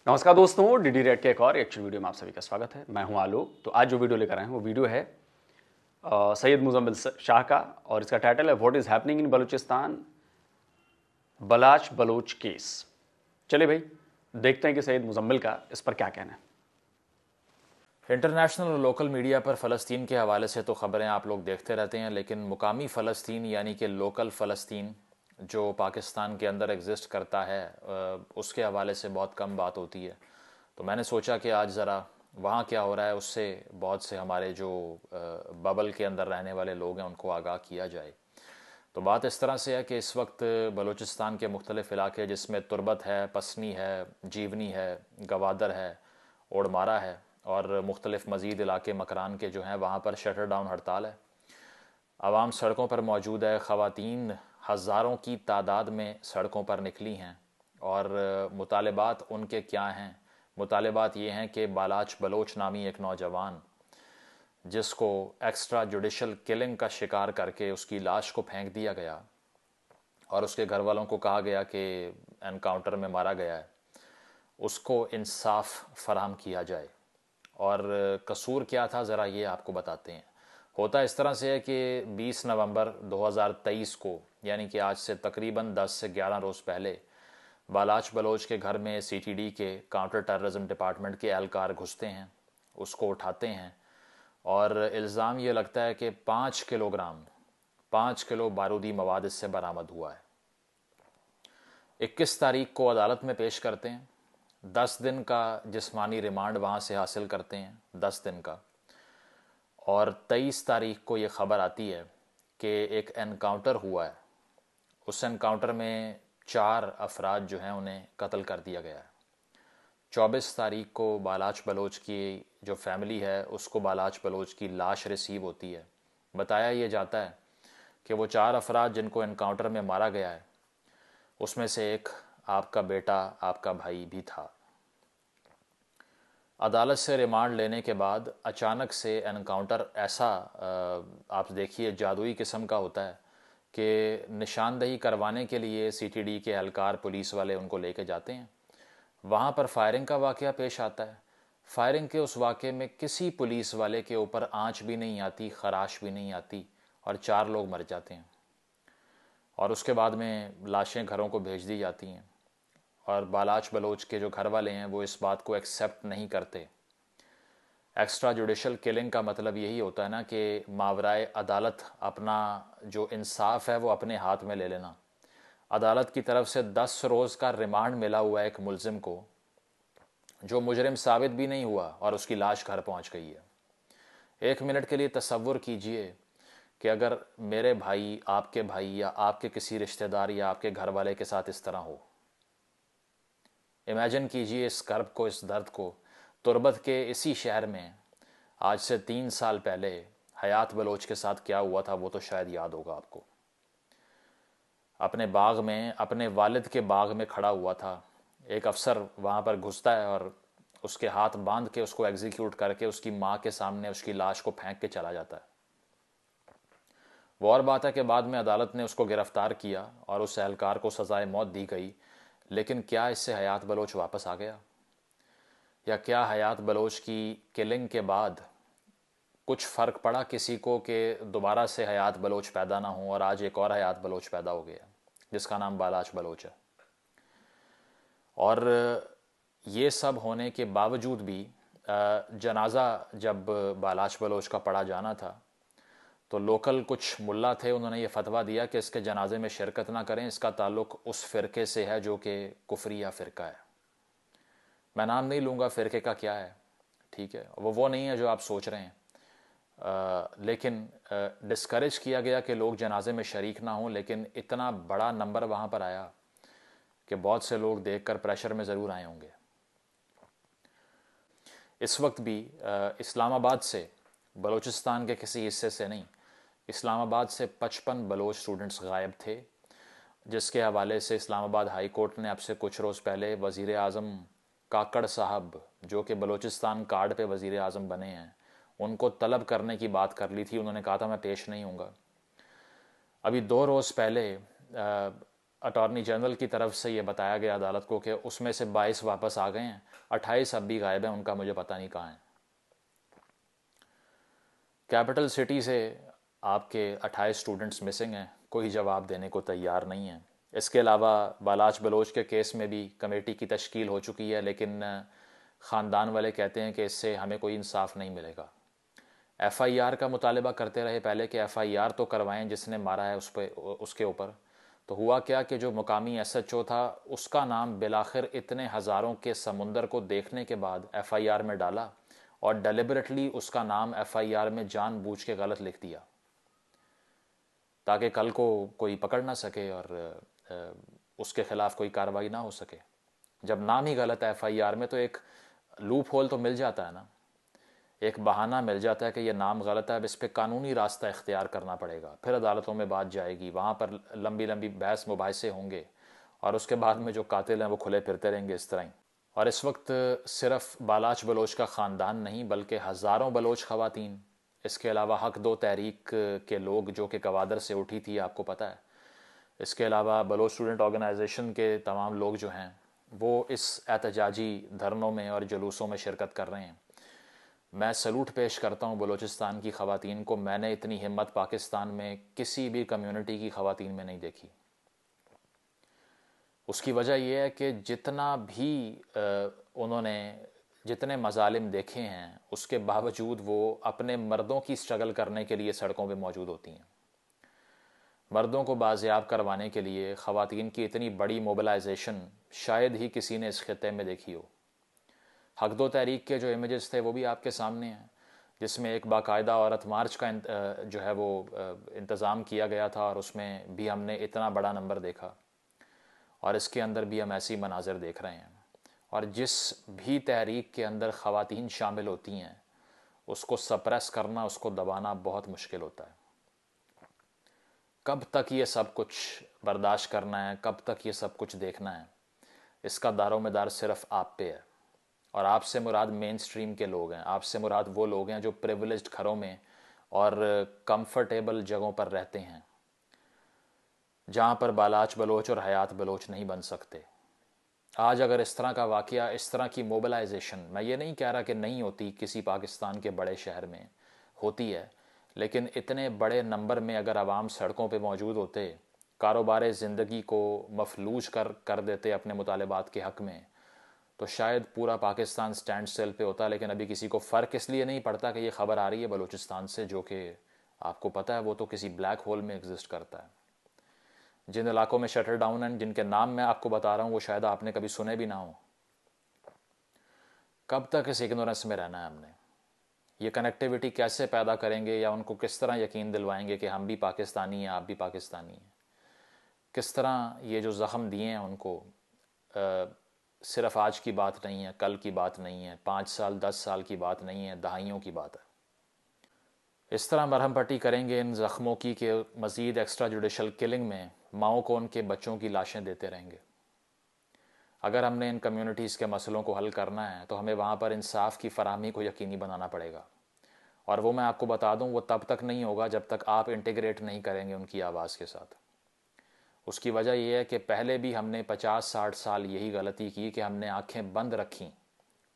नमस्कार दोस्तों, DD red के एक और एक्शन वीडियो में आप सभी का स्वागत है। मैं हूं आलोक। तो आज जो वीडियो लेकर आए हैं वो वीडियो है सैयद मुजम्मिल शाह का, और इसका टाइटल है what is happening in Balochistan, Balach Baloch case. चलिए भाई देखते हैं कि सैयद मुजम्मिल का इस पर क्या कहना है। इंटरनेशनल और लोकल मीडिया पर फ़लस्तीन के हवाले से तो ख़बरें आप लोग देखते रहते हैं, लेकिन मुकामी फ़लस्तीन यानी कि लोकल फ़लस्तीन जो पाकिस्तान के अंदर एग्जिस्ट करता है उसके हवाले से बहुत कम बात होती है। तो मैंने सोचा कि आज ज़रा वहाँ क्या हो रहा है उससे बहुत से हमारे जो बबल के अंदर रहने वाले लोग हैं उनको आगाह किया जाए। तो बात इस तरह से है कि इस वक्त बलूचिस्तान के मुख्तलिफ़ इलाके जिसमें तुरबत है, पसनी है, जीवनी है, गवादर है, ओडमारा है और मुख्तलिफ़ मज़ीद इलाके मकरान के जो हैं वहाँ पर शटर डाउन हड़ताल है। आवाम सड़कों पर मौजूद है, ख़वातीन हज़ारों की तादाद में सड़कों पर निकली हैं और मुतालबात उनके क्या हैं। मुतालबात ये हैं कि बालाच बलोच नामी एक नौजवान जिसको एक्स्ट्रा जुडिशल किलिंग का शिकार करके उसकी लाश को फेंक दिया गया और उसके घर वालों को कहा गया कि एनकाउंटर में मारा गया है, उसको इंसाफ फराहम किया जाए। और कसूर क्या था ज़रा ये आपको बताते हैं। होता इस तरह से है कि 20 नवंबर 2023 को यानी कि आज से तकरीबन 10 से 11 रोज़ पहले बालाच बलोच के घर में सीटीडी के काउंटर टेररिज्म डिपार्टमेंट के एहलकार घुसते हैं, उसको उठाते हैं और इल्ज़ाम ये लगता है कि 5 किलो बारूदी मवाद इससे बरामद हुआ है। 21 तारीख को अदालत में पेश करते हैं, 10 दिन का जिस्मानी रिमांड वहाँ से हासिल करते हैं, 10 दिन का। और 23 तारीख को ये ख़बर आती है कि एक एनकाउंटर हुआ है। उस एनकाउंटर में 4 अफराद जो हैं उन्हें कत्ल कर दिया गया है। 24 तारीख को बालाच बलोच की जो फैमिली है उसको बालाच बलोच की लाश रिसीव होती है। बताया ये जाता है कि वो 4 अफराद जिनको एनकाउंटर में मारा गया है उसमें से एक आपका बेटा, आपका भाई भी था। अदालत से रिमांड लेने के बाद अचानक से एनकाउंटर ऐसा आप देखिए जादुई किस्म का होता है कि निशानदही करवाने के लिए सीटीडी के एहलकार पुलिस वाले उनको लेके जाते हैं। वहाँ पर फायरिंग का वाक़या पेश आता है। फायरिंग के उस वाक़े में किसी पुलिस वाले के ऊपर आँच भी नहीं आती, खराश भी नहीं आती और 4 लोग मर जाते हैं। और उसके बाद में लाशें घरों को भेज दी जाती हैं और बालाच बलोच के जो घर वाले हैं वो इस बात को एक्सेप्ट नहीं करते। एक्स्ट्रा जुडिशल किलिंग का मतलब यही होता है ना कि मावराए अदालत अपना जो इंसाफ है वो अपने हाथ में ले लेना। अदालत की तरफ से 10 रोज़ का रिमांड मिला हुआ है एक मुलजिम को जो मुजरिम साबित भी नहीं हुआ और उसकी लाश घर पहुंच गई है। 1 मिनट के लिए तसव्वुर कीजिए कि अगर मेरे भाई या आपके किसी रिश्तेदार या आपके घर वाले के साथ इस तरह हो। इमेजिन कीजिए इस कर्ब को, इस दर्द को। तुरबत के इसी शहर में आज से 3 साल पहले हयात बलोच के साथ क्या हुआ था वो तो शायद याद होगा आपको। अपने बाग में, अपने वालिद के बाग में खड़ा हुआ था। एक अफसर वहाँ पर घुसता है और उसके हाथ बांध के उसको एग्जीक्यूट करके उसकी माँ के सामने उसकी लाश को फेंक के चला जाता है। वो और बात है कि बाद में अदालत ने उसको गिरफ्तार किया और उस एहलकार को सज़ाए मौत दी गई, लेकिन क्या इससे हयात बलोच वापस आ गया? या क्या हयात बलोच की किलिंग के बाद कुछ फ़र्क पड़ा किसी को कि दोबारा से हयात बलोच पैदा ना हो और आज एक और हयात बलोच पैदा हो गया जिसका नाम बालाच बलोच है? और ये सब होने के बावजूद भी जनाजा जब बालाच बलोच का पढ़ा जाना था तो लोकल कुछ मुल्ला थे, उन्होंने ये फतवा दिया कि इसके जनाजे में शिरकत ना करें, इसका ताल्लुक़ उस फ़िरके से है जो कि कुफरिया फ़िरका है। मैं नाम नहीं लूँगा फ़िरके का क्या है, ठीक है, वो नहीं है जो आप सोच रहे हैं। लेकिन डिस्करेज किया गया कि लोग जनाजे में शरीक ना हों, लेकिन इतना बड़ा नंबर वहाँ पर आया कि बहुत से लोग देखकर प्रेशर में ज़रूर आए होंगे। इस वक्त भी इस्लामाबाद से, बलूचिस्तान के किसी हिस्से से नहीं, इस्लामाबाद से 55 बलोच स्टूडेंट्स गायब थे, जिसके हवाले से इस्लामाबाद हाई कोर्ट ने अब से कुछ रोज़ पहले वज़ीर आज़म काकड़ साहब जो कि बलूचिस्तान कार्ड पे वज़ीर आज़म बने हैं उनको तलब करने की बात कर ली थी। उन्होंने कहा था मैं पेश नहीं हूँगा। अभी 2 रोज़ पहले अटॉर्नी जनरल की तरफ से ये बताया गया अदालत को कि उसमें से 22 वापस आ गए हैं, 28 अब भी गायब हैं, उनका मुझे पता नहीं कहाँ है। कैपिटल सिटी से आपके 28 स्टूडेंट्स मिसिंग हैं, कोई जवाब देने को तैयार नहीं है। इसके अलावा बालाच बलोच के केस में भी कमेटी की तश्कील हो चुकी है, लेकिन ख़ानदान वाले कहते हैं कि इससे हमें कोई इंसाफ नहीं मिलेगा। FIR का मुतालबा करते रहे पहले कि FIR तो करवाएं जिसने मारा है उस पे, उसके ऊपर। तो हुआ क्या कि जो मुकामी SHO था उसका नाम बिलाखिर इतने हज़ारों के समुंदर को देखने के बाद FIR में डाला और डेलिबरेटली उसका नाम FIR में जानबूझ के गलत लिख दिया ताकि कल को कोई पकड़ ना सके और उसके ख़िलाफ़ कोई कार्रवाई ना हो सके। जब नाम ही गलत है FIR में तो एक लूप होल तो मिल जाता है ना, एक बहाना मिल जाता है कि ये नाम गलत है, अब इस पर कानूनी रास्ता इख्तियार करना पड़ेगा, फिर अदालतों में बात जाएगी, वहाँ पर लंबी लंबी बहस मुबाहिसे होंगे और उसके बाद में जो कातिल हैं वो खुले फिरते रहेंगे इस तरह ही। और इस वक्त सिर्फ बालाच बलोच का ख़ानदान नहीं बल्कि हज़ारों बलोच ख़वातीन, इसके अलावा हक दो तहरीक के लोग जो कि गवादर से उठी थी आपको पता है, इसके अलावा बलोच स्टूडेंट ऑर्गेनाइजेशन के तमाम लोग जो हैं वो इस एहतजाजी धरनों में और जुलूसों में शिरकत कर रहे हैं। मैं सलूट पेश करता हूँ बलूचिस्तान की ख़वातीन को। मैंने इतनी हिम्मत पाकिस्तान में किसी भी कम्युनिटी की ख़वातीन में नहीं देखी। उसकी वजह यह है कि जितना भी उन्होंने जितने मजालिम देखे हैं उसके बावजूद वो अपने मर्दों की स्ट्रगल करने के लिए सड़कों पे मौजूद होती हैं। मर्दों को बाज़ियाब करवाने के लिए ख़वातीन की इतनी बड़ी मोबिलाइजेशन शायद ही किसी ने इस खित्ते में देखी हो। हक दो तहरीक के जो इमेजेस थे वो भी आपके सामने हैं, जिसमें एक बाकायदा औरत मार्च का जो है वो इंतज़ाम किया गया था और उसमें भी हमने इतना बड़ा नंबर देखा और इसके अंदर भी हम ऐसी मनाजिर देख रहे हैं। और जिस भी तहरीक के अंदर ख़वातीन शामिल होती हैं उसको सप्रेस करना, उसको दबाना बहुत मुश्किल होता है। कब तक ये सब कुछ बर्दाश्त करना है, कब तक ये सब कुछ देखना है, इसका दारोमदार सिर्फ आप पे है। और आपसे मुराद मेन स्ट्रीम के लोग हैं, आपसे मुराद वो लोग हैं जो प्रिविलेज्ड घरों में और कंफर्टेबल जगहों पर रहते हैं जहाँ पर बालाच बलोच और हयात बलोच नहीं बन सकते। आज अगर इस तरह का वाक़या, इस तरह की मोबिलाइजेशन, मैं ये नहीं कह रहा कि नहीं होती, किसी पाकिस्तान के बड़े शहर में होती है, लेकिन इतने बड़े नंबर में अगर आवाम सड़कों पे मौजूद होते, कारोबार ज़िंदगी को मफलूज कर देते अपने मुतालबात के हक़ में, तो शायद पूरा पाकिस्तान स्टैंड स्टिल पे होता। लेकिन अभी किसी को फ़र्क इसलिए नहीं पड़ता कि ये ख़बर आ रही है बलूचिस्तान से, जो कि आपको पता है वो तो किसी ब्लैक होल में एग्जिस्ट करता है। जिन इलाकों में शटर डाउन हैं, जिनके नाम मैं आपको बता रहा हूँ, वो शायद आपने कभी सुने भी ना हो। कब तक इस इग्नोरेंस में रहना है हमने? ये कनेक्टिविटी कैसे पैदा करेंगे या उनको किस तरह यकीन दिलवाएंगे कि हम भी पाकिस्तानी हैं, आप भी पाकिस्तानी हैं? किस तरह ये जो ज़ख़म दिए हैं उनको, सिर्फ आज की बात नहीं है, कल की बात नहीं है, 5 साल 10 साल की बात नहीं है, दहाइयों की बात है। इस तरह मरहम पट्टी करेंगे इन ज़ख्मों की कि मज़ीद एक्स्ट्रा जुडिशल किलिंग में माओं को उनके बच्चों की लाशें देते रहेंगे। अगर हमने इन कम्युनिटीज़ के मसलों को हल करना है तो हमें वहाँ पर इंसाफ की फराहमी को यकीनी बनाना पड़ेगा। और वो मैं आपको बता दूँ, वो तब तक नहीं होगा जब तक आप इंटीग्रेट नहीं करेंगे उनकी आवाज़ के साथ। उसकी वजह यह है कि पहले भी हमने 50-60 साल यही गलती की कि हमने आंखें बंद रखीं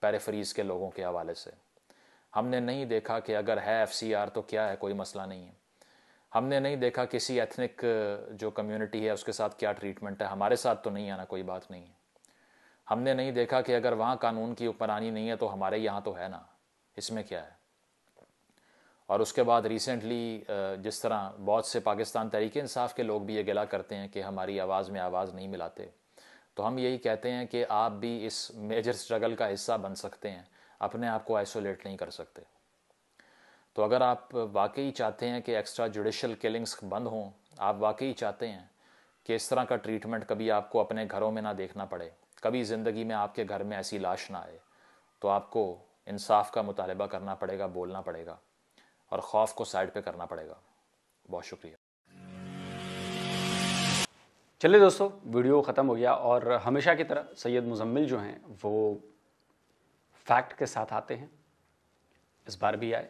पेरिफेरीज़ के लोगों के हवाले से। हमने नहीं देखा कि अगर है FCR तो क्या है, कोई मसला नहीं है। हमने नहीं देखा किसी एथनिक जो कम्युनिटी है उसके साथ क्या ट्रीटमेंट है, हमारे साथ तो नहीं आना, कोई बात नहीं है। हमने नहीं देखा कि अगर वहाँ कानून की हुक्मरानी नहीं है तो हमारे यहाँ तो है ना, इसमें क्या है। और उसके बाद रिसेंटली जिस तरह बहुत से पाकिस्तान तहरीक इंसाफ के लोग भी ये गिला करते हैं कि हमारी आवाज़ में आवाज़ नहीं मिलाते, तो हम यही कहते हैं कि आप भी इस मेजर स्ट्रगल का हिस्सा बन सकते हैं, अपने आप को आइसोलेट नहीं कर सकते। तो अगर आप वाकई चाहते हैं कि एक्स्ट्रा जुडिशल किलिंग्स बंद हों, आप वाकई चाहते हैं कि इस तरह का ट्रीटमेंट कभी आपको अपने घरों में ना देखना पड़े, कभी ज़िंदगी में आपके घर में ऐसी लाश ना आए, तो आपको इंसाफ का मुतालबा करना पड़ेगा, बोलना पड़ेगा और खौफ को साइड पे करना पड़ेगा। बहुत शुक्रिया। चलिए दोस्तों, वीडियो ख़त्म हो गया और हमेशा की तरह सैयद मुजम्मिल जो हैं वो फैक्ट के साथ आते हैं। इस बार भी आए,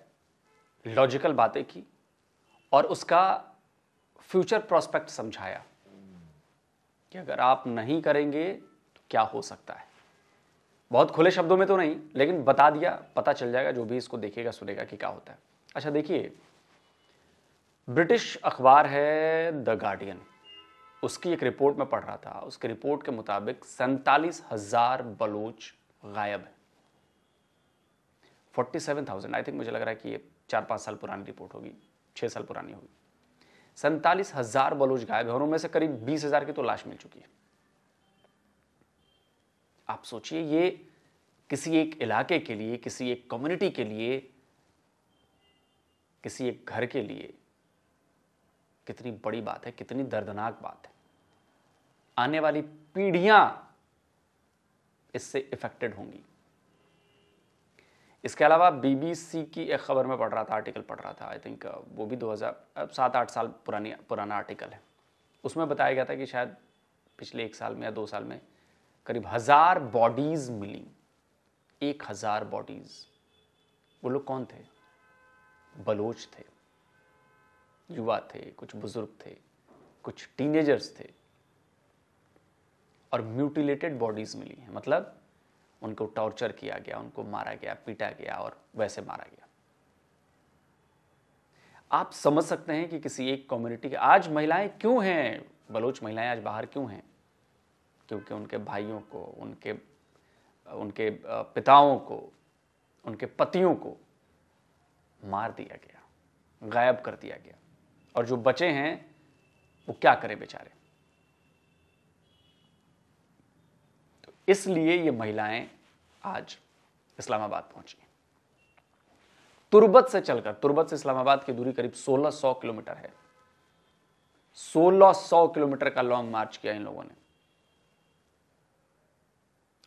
लॉजिकल बातें की और उसका फ्यूचर प्रोस्पेक्ट समझाया कि अगर आप नहीं करेंगे तो क्या हो सकता है। बहुत खुले शब्दों में तो नहीं, लेकिन बता दिया, पता चल जाएगा जो भी इसको देखेगा सुनेगा कि क्या होता है। अच्छा देखिए, ब्रिटिश अखबार है द गार्डियन, उसकी एक रिपोर्ट में पढ़ रहा था, उसके रिपोर्ट के मुताबिक 47,000 बलूच गायब है। 47,000, आई थिंक, मुझे लग रहा है कि ये 4-5 साल पुरानी रिपोर्ट होगी, 6 साल पुरानी होगी। 47,000 बलूच गायब है और उनमें से करीब 20,000 की तो लाश मिल चुकी है। आप सोचिए, ये किसी एक इलाके के लिए, किसी एक कम्युनिटी के लिए, किसी एक घर के लिए कितनी बड़ी बात है, कितनी दर्दनाक बात है। आने वाली पीढ़ियां इससे इफेक्टेड होंगी। इसके अलावा बीबीसी की एक खबर में पढ़ रहा था, आर्टिकल पढ़ रहा था, आई थिंक वो भी 2007-8 साल पुराना आर्टिकल है। उसमें बताया गया था कि शायद पिछले 1 साल में या 2 साल में करीब 1000 बॉडीज मिली। 1000 बॉडीज। वो लोग कौन थे? बलोच थे, युवा थे, कुछ बुजुर्ग थे, कुछ टीनेजर्स थे, और म्यूटिलेटेड बॉडीज मिली हैं। मतलब उनको टॉर्चर किया गया, उनको मारा गया, पीटा गया और वैसे मारा गया। आप समझ सकते हैं कि किसी एक कम्युनिटी के आज महिलाएं क्यों हैं, बलोच महिलाएं आज बाहर क्यों हैं? क्योंकि उनके भाइयों को, उनके पिताओं को, उनके पतियों को मार दिया गया, गायब कर दिया गया, और जो बचे हैं वो क्या करें बेचारे। तो इसलिए ये महिलाएं आज इस्लामाबाद पहुंची। तुर्बत से चलकर, तुर्बत से इस्लामाबाद की दूरी करीब 1600 किलोमीटर है। 1600 किलोमीटर का लॉन्ग मार्च किया इन लोगों ने।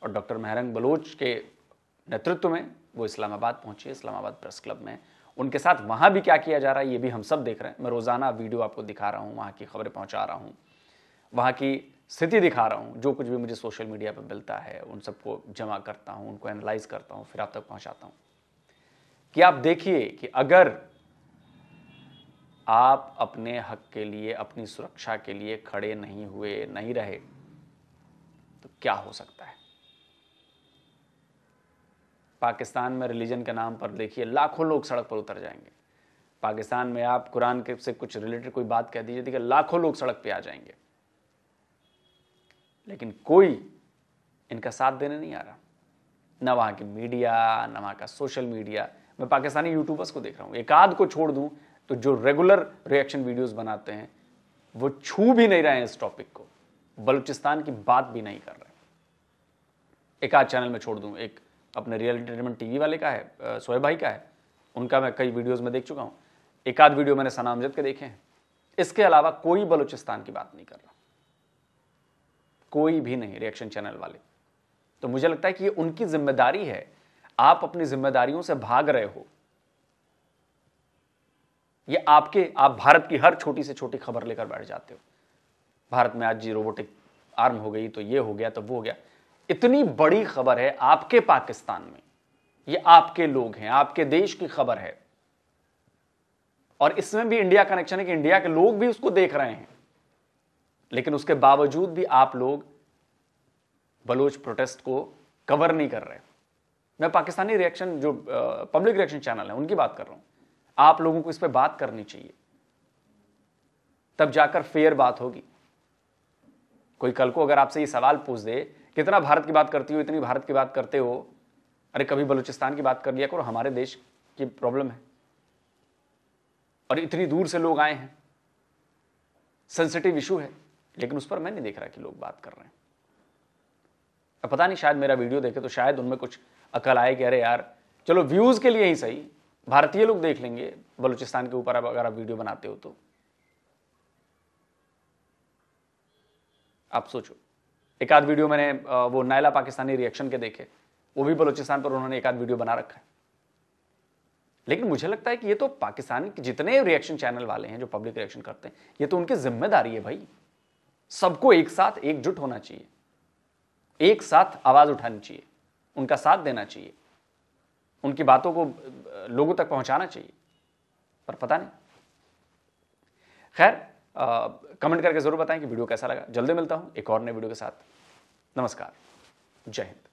और डॉक्टर मेहरंग बलोच के नेतृत्व में वो इस्लामाबाद पहुंचे, इस्लामाबाद प्रेस क्लब में। उनके साथ वहां भी क्या किया जा रहा है ये भी हम सब देख रहे हैं। मैं रोजाना वीडियो आपको दिखा रहा हूं, वहां की खबरें पहुंचा रहा हूं, वहां की स्थिति दिखा रहा हूं। जो कुछ भी मुझे सोशल मीडिया पर मिलता है उन सबको जमा करता हूं, उनको एनालाइज करता हूं, फिर आप तक पहुंचाता हूं कि आप देखिए कि अगर आप अपने हक के लिए, अपनी सुरक्षा के लिए खड़े नहीं हुए, नहीं रहे, तो क्या हो सकता है। पाकिस्तान में रिलीजन के नाम पर देखिए लाखों लोग सड़क पर उतर जाएंगे। पाकिस्तान में आप कुरान के से कुछ रिलेटेड कोई बात कह दीजिए, देखिए लाखों लोग सड़क पे आ जाएंगे, लेकिन कोई इनका साथ देने नहीं आ रहा। ना वहां की मीडिया, ना वहां का सोशल मीडिया। मैं पाकिस्तानी यूट्यूबर्स को देख रहा हूं, एक आध को छोड़ दूं तो जो रेगुलर रिएक्शन वीडियोस बनाते हैं वो छू भी नहीं रहे हैं इस टॉपिक को, बलूचिस्तान की बात भी नहीं कर रहे। एक आध चैनल में छोड़ दूं, एक अपने रियल एंटरटेनमेंट टीवी वाले का है, शोएब भाई का है, उनका मैं कई वीडियोस में देख चुका हूं। एक आध वीडियो मैंने सना अमजद के देखे हैं। इसके अलावा कोई बलूचिस्तान की बात नहीं कर रहा, कोई भी नहीं, रिएक्शन चैनल वाले। तो मुझे लगता है कि ये उनकी जिम्मेदारी है। आप अपनी जिम्मेदारियों से भाग रहे हो। ये आप भारत की हर छोटी से छोटी खबर लेकर बैठ जाते हो। भारत में आज जी रोबोटिक आर्म हो गई, तो ये हो गया, तो वो हो गया। इतनी बड़ी खबर है आपके पाकिस्तान में, ये आपके लोग हैं, आपके देश की खबर है, और इसमें भी इंडिया कनेक्शन है कि इंडिया के लोग भी उसको देख रहे हैं, लेकिन उसके बावजूद भी आप लोग बलोच प्रोटेस्ट को कवर नहीं कर रहे। मैं पाकिस्तानी रिएक्शन, जो पब्लिक रिएक्शन चैनल है, उनकी बात कर रहा हूं। आप लोगों को इस पर बात करनी चाहिए, तब जाकर फेयर बात होगी। कोई कल को अगर आपसे ये सवाल पूछ दे, कितना भारत की बात करती हो, इतनी भारत की बात करते हो, अरे कभी बलूचिस्तान की बात कर लिया करो, हमारे देश की प्रॉब्लम है और इतनी दूर से लोग आए हैं, सेंसिटिव इशू है, लेकिन उस पर मैं नहीं देख रहा कि लोग बात कर रहे हैं। अब पता नहीं, शायद मेरा वीडियो देखे तो शायद उनमें कुछ अकल आए कि अरे यार चलो व्यूज के लिए ही सही, भारतीय लोग देख लेंगे बलूचिस्तान के ऊपर अगर आप वीडियो बनाते हो तो। आप सोचो, एक आध वीडियो मैंने वो नायला पाकिस्तानी रिएक्शन के देखे, वो भी बलूचिस्तान पर उन्होंने एक आध वीडियो बना रखा है। लेकिन मुझे लगता है कि ये तो पाकिस्तानी जितने रिएक्शन चैनल वाले हैं जो पब्लिक रिएक्शन करते हैं, ये तो उनकी जिम्मेदारी है भाई। सबको एक साथ एकजुट होना चाहिए, एक साथ आवाज उठानी चाहिए, उनका साथ देना चाहिए, उनकी बातों को लोगों तक पहुंचाना चाहिए। पर पता नहीं। खैर, कमेंट करके ज़रूर बताएं कि वीडियो कैसा लगा। जल्दी मिलता हूँ एक और नए वीडियो के साथ। नमस्कार, जय हिंद।